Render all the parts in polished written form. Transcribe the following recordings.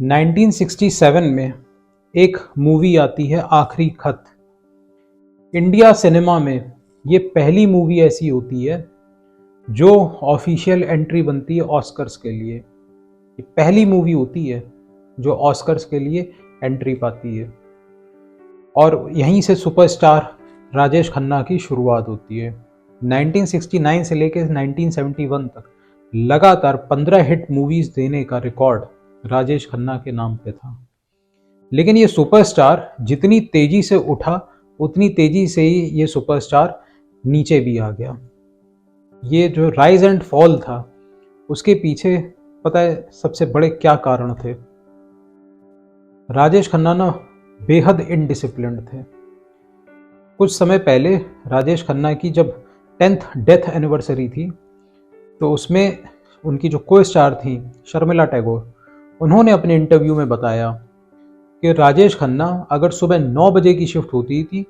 1967 में एक मूवी आती है आखिरी खत। इंडिया सिनेमा में ये पहली मूवी ऐसी होती है जो ऑफिशियल एंट्री बनती है ऑस्कर्स के लिए। ये पहली मूवी होती है जो ऑस्कर्स के लिए एंट्री पाती है और यहीं से सुपरस्टार राजेश खन्ना की शुरुआत होती है। 1969 से लेकर 1971 तक लगातार 15 हिट मूवीज देने का रिकॉर्ड राजेश खन्ना के नाम पे था। लेकिन ये सुपरस्टार जितनी तेजी से उठा उतनी तेजी से ही ये सुपरस्टार नीचे भी आ गया। ये जो राइज एंड फॉल था उसके पीछे पता है सबसे बड़े क्या कारण थे। राजेश खन्ना ना बेहद इनडिसिप्लिन्ड थे। कुछ समय पहले राजेश खन्ना की जब 10th डेथ एनिवर्सरी थी तो उसमें उनकी जो को स्टार थी शर्मिला टैगोर, उन्होंने अपने इंटरव्यू में बताया कि राजेश खन्ना अगर सुबह 9 बजे की शिफ्ट होती थी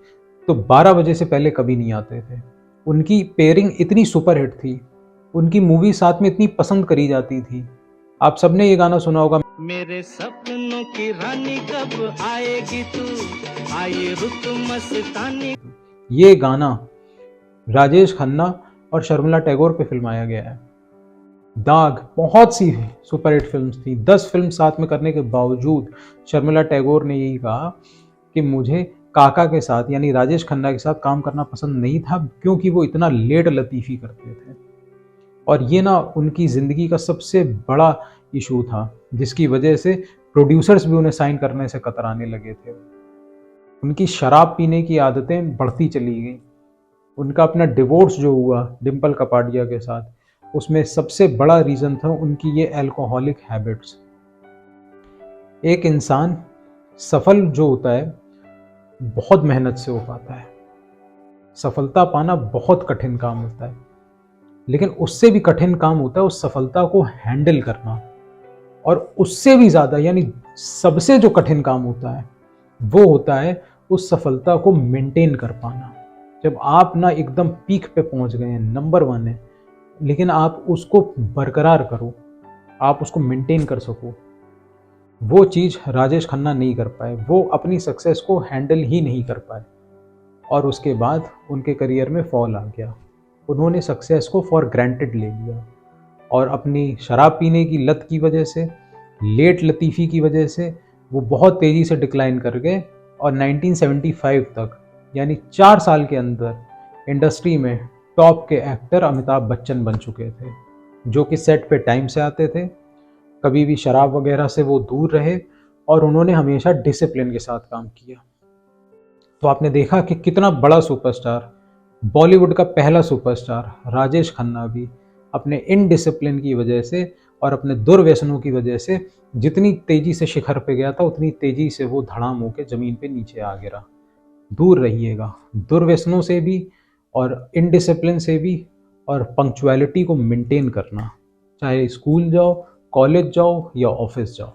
तो 12 बजे से पहले कभी नहीं आते थे। उनकी पेयरिंग इतनी सुपरहिट थी, उनकी मूवी साथ में इतनी पसंद करी जाती थी। आप सबने ये गाना सुना होगा, मेरे सपनों की रानी कब आएगी तू, आए रुत मस्तानी। ये गाना राजेश खन्ना और शर्मिला टैगोर पे फिल्माया गया है। दाग बहुत सी सुपरहिट फिल्म्स थी। 10 फिल्म साथ में करने के बावजूद शर्मिला टैगोर ने यही कहा कि मुझे काका के साथ यानी राजेश खन्ना के साथ काम करना पसंद नहीं था क्योंकि वो इतना लेट लतीफ़ी करते थे। और ये ना उनकी ज़िंदगी का सबसे बड़ा इशू था जिसकी वजह से प्रोड्यूसर्स भी उन्हें साइन करने से कतराने लगे थे। उनकी शराब पीने की आदतें बढ़ती चली गई। उनका अपना डिवोर्स जो हुआ डिम्पल कपाडिया के साथ, उसमें सबसे बड़ा रीज़न था उनकी ये अल्कोहलिक हैबिट्स। एक इंसान सफल जो होता है बहुत मेहनत से हो पाता है। सफलता पाना बहुत कठिन काम होता है, लेकिन उससे भी कठिन काम होता है उस सफलता को हैंडल करना। और उससे भी ज़्यादा यानी सबसे जो कठिन काम होता है वो होता है उस सफलता को मेंटेन कर पाना। जब आप ना एकदम पीक पे पहुंच गए हैं, नंबर 1 है, लेकिन आप उसको बरकरार करो, आप उसको मेंटेन कर सको। वो चीज़ राजेश खन्ना नहीं कर पाए। वो अपनी सक्सेस को हैंडल ही नहीं कर पाए और उसके बाद उनके करियर में फॉल आ गया। उन्होंने सक्सेस को फॉर ग्रांटेड ले लिया और अपनी शराब पीने की लत की वजह से, लेट लतीफ़ी की वजह से वो बहुत तेज़ी से डिक्लाइन कर गए और 1975 तक यानी 4 साल के अंदर इंडस्ट्री में टॉप के एक्टर अमिताभ बच्चन बन चुके थे, जो कि सेट पे टाइम से आते थे। कभी भी शराब वगैरह से वो दूर रहे और उन्होंने हमेशा डिसिप्लिन के साथ काम किया। तो आपने देखा कि कितना बड़ा सुपरस्टार, बॉलीवुड का पहला सुपरस्टार राजेश खन्ना भी अपने इनडिसिप्लिन की वजह से और अपने दुर्व्यसनों की वजह से जितनी तेजी से शिखर पे गया था उतनी तेजी से वो धड़ाम होकर जमीन पे नीचे आ गिरा। दूर रहिएगा दुर्व्यसनों से भी और इनडिसिप्लिन से भी, और पंक्चुअलिटी को मेंटेन करना, चाहे स्कूल जाओ, कॉलेज जाओ या ऑफिस जाओ।